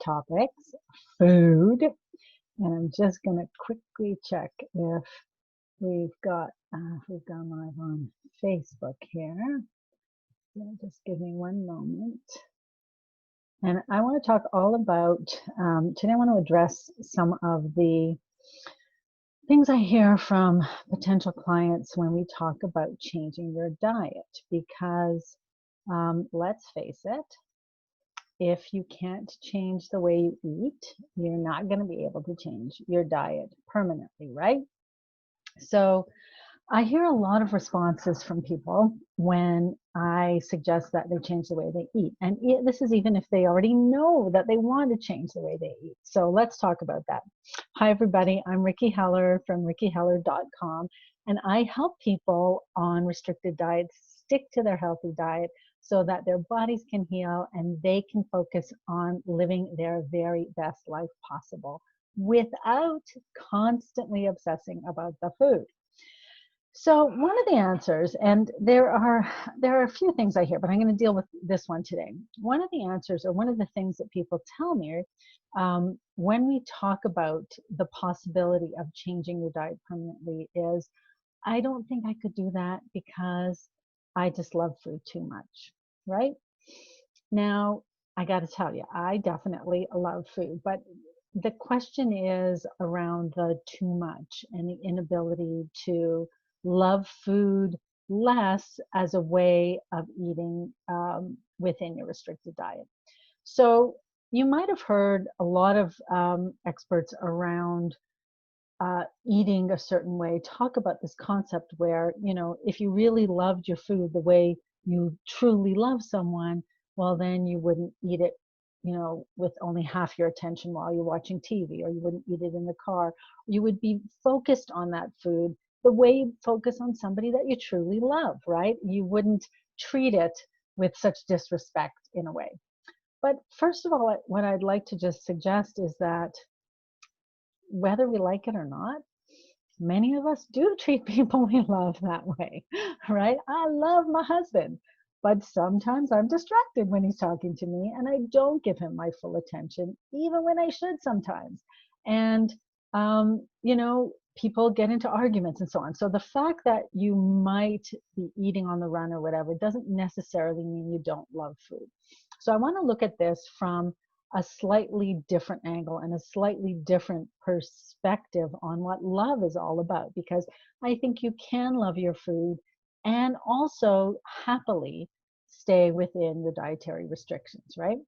topics, food, and I'm just going to quickly check if we've gone live on Facebook here. So just give me one moment. And I want to talk all about, today I want to address some of the things I hear from potential clients when we talk about changing your diet, because let's face it, if you can't change the way you eat, you're not going to be able to change your diet permanently, right? So I hear a lot of responses from people when I suggest that they change the way they eat. And this is even if they already know that they want to change the way they eat. So let's talk about that. Hi, everybody. I'm Ricki Heller from rickiheller.com. And I help people on restricted diets stick to their healthy diet so that their bodies can heal and they can focus on living their very best life possible without constantly obsessing about the food. So one of the answers, and there are a few things I hear, but I'm going to deal with this one today. One of the answers, or one of the things that people tell me when we talk about the possibility of changing your diet permanently is, I don't think I could do that because I just love food too much, right? Now, I got to tell you, I definitely love food, but the question is around the too much and the inability to love food less as a way of eating within your restricted diet. So you might have heard a lot of experts around eating a certain way talk about this concept where, if you really loved your food the way you truly love someone, well, then you wouldn't eat it, with only half your attention while you're watching TV, or you wouldn't eat it in the car. You would be focused on that food the way you focus on somebody that you truly love, right? You wouldn't treat it with such disrespect in a way. But first of all, what I'd like to just suggest is that whether we like it or not, many of us do treat people we love that way, right? I love my husband, but sometimes I'm distracted when he's talking to me and I don't give him my full attention, even when I should sometimes. And, people get into arguments and so on. So the fact that you might be eating on the run or whatever doesn't necessarily mean you don't love food. So I want to look at this from a slightly different angle and a slightly different perspective on what love is all about, because I think you can love your food and also happily stay within your dietary restrictions, right?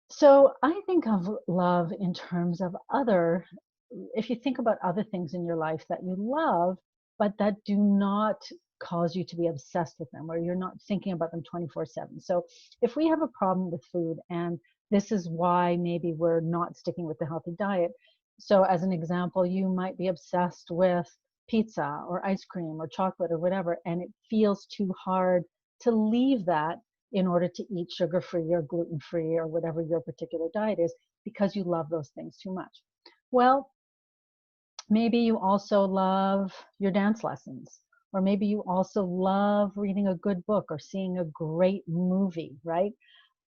So I think of love in terms of if you think about other things in your life that you love, but that do not cause you to be obsessed with them, or you're not thinking about them 24/7. So if we have a problem with food, and this is why maybe we're not sticking with the healthy diet. So as an example, you might be obsessed with pizza or ice cream or chocolate or whatever, and it feels too hard to leave that in order to eat sugar-free or gluten-free or whatever your particular diet is, because you love those things too much. Well, maybe you also love your dance lessons, or maybe you also love reading a good book or seeing a great movie, right?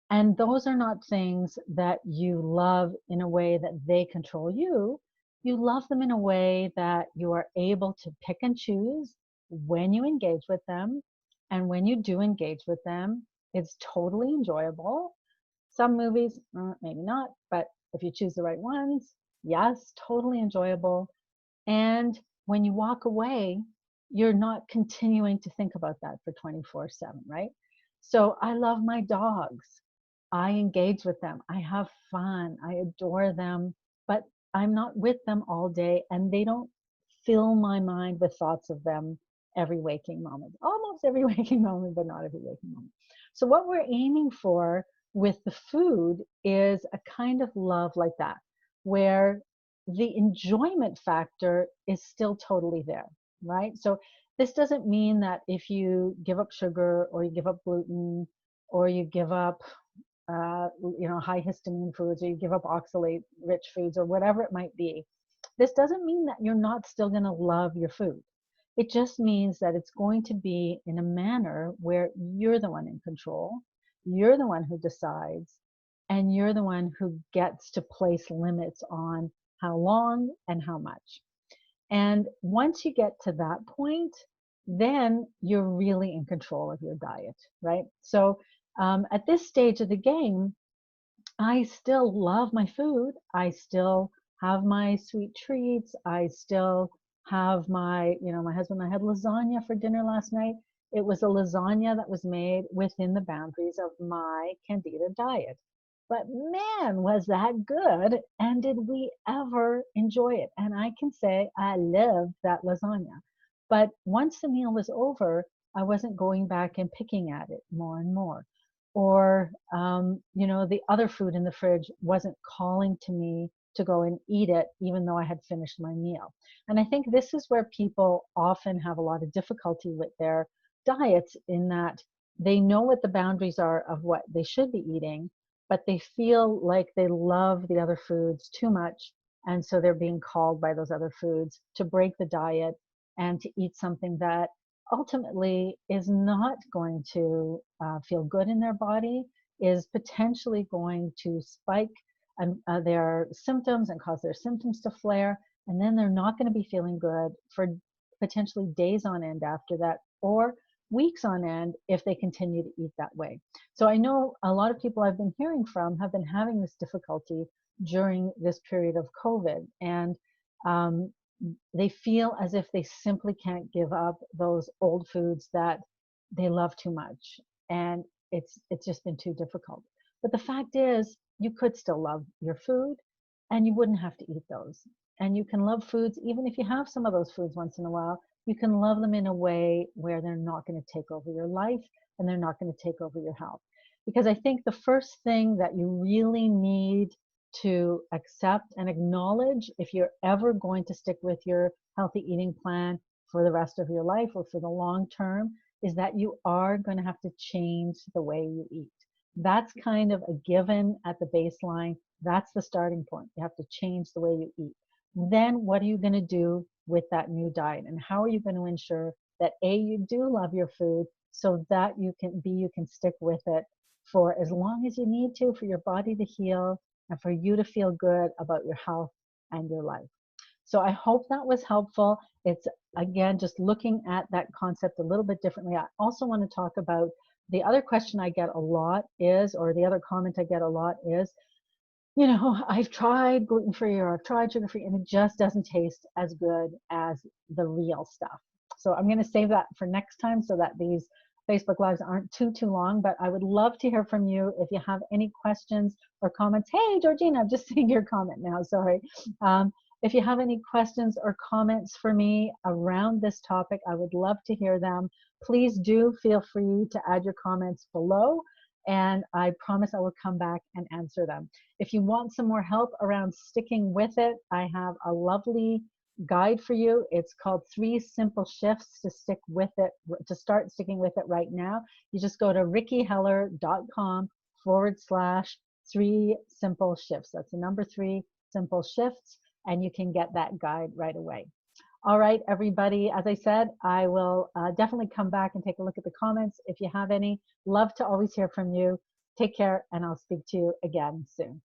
And those are not things that you love in a way that they control you. You love them in a way that you are able to pick and choose when you engage with them. And when you do engage with them, it's totally enjoyable. Some movies, maybe not, but if you choose the right ones, yes, totally enjoyable. And when you walk away, you're not continuing to think about that for 24/7, right? So I love my dogs. I engage with them. I have fun. I adore them, but I'm not with them all day, and they don't fill my mind with thoughts of them every waking moment. Almost every waking moment, but not every waking moment. So what we're aiming for with the food is a kind of love like that, where the enjoyment factor is still totally there, right? So this doesn't mean that if you give up sugar, or you give up gluten, or you give up high histamine foods, or you give up oxalate rich foods, or whatever it might be. This doesn't mean that you're not still going to love your food. It just means that it's going to be in a manner where you're the one in control. You're the one who decides and you're the one who gets to place limits on how long and how much. And once you get to that point, then you're really in control of your diet, right? So at this stage of the game, I still love my food. I still have my sweet treats. I still have my, my husband and I had lasagna for dinner last night. It was a lasagna that was made within the boundaries of my Candida diet. But man, was that good. And did we ever enjoy it? And I can say I loved that lasagna. But once the meal was over, I wasn't going back and picking at it more and more. Or, the other food in the fridge wasn't calling to me to go and eat it, even though I had finished my meal. And I think this is where people often have a lot of difficulty with their diets, in that they know what the boundaries are of what they should be eating, but they feel like they love the other foods too much. And so they're being called by those other foods to break the diet and to eat something that ultimately is not going to feel good in their body, is potentially going to spike their symptoms and cause their symptoms to flare. And then they're not going to be feeling good for potentially days on end after that, or weeks on end if they continue to eat that way. So I know a lot of people I've been hearing from have been having this difficulty during this period of COVID. And they feel as if they simply can't give up those old foods that they love too much, and it's just been too difficult. But the fact is, you could still love your food, and you wouldn't have to eat those. And you can love foods even if you have some of those foods once in a while. You can love them in a way where they're not going to take over your life, and they're not going to take over your health. Because I think the first thing that you really need to accept and acknowledge, if you're ever going to stick with your healthy eating plan for the rest of your life or for the long term, is that you are going to have to change the way you eat. That's kind of a given at the baseline. That's the starting point. You have to change the way you eat. Then what are you going to do with that new diet? And how are you going to ensure that A, you do love your food, so that you can stick with it for as long as you need to, for your body to heal and for you to feel good about your health and your life. So I hope that was helpful. It's, again, just looking at that concept a little bit differently. I also want to talk about the other question I get a lot is, or the other comment I get a lot is, I've tried gluten-free or I've tried sugar-free, and it just doesn't taste as good as the real stuff. So I'm going to save that for next time so that these Facebook Lives aren't too long, but I would love to hear from you if you have any questions or comments. Hey, Georgina, I'm just seeing your comment now, sorry. If you have any questions or comments for me around this topic, I would love to hear them. Please do feel free to add your comments below, and I promise I will come back and answer them. If you want some more help around sticking with it, I have a lovely guide for you. It's called 3 Simple Shifts to Stick With It, to start sticking with it right now. You just go to rickiheller.com/3 simple shifts. That's the number 3 simple shifts, and you can get that guide right away. All right, everybody, as I said, I will definitely come back and take a look at the comments if you have any. Love to always hear from you. Take care, and I'll speak to you again soon.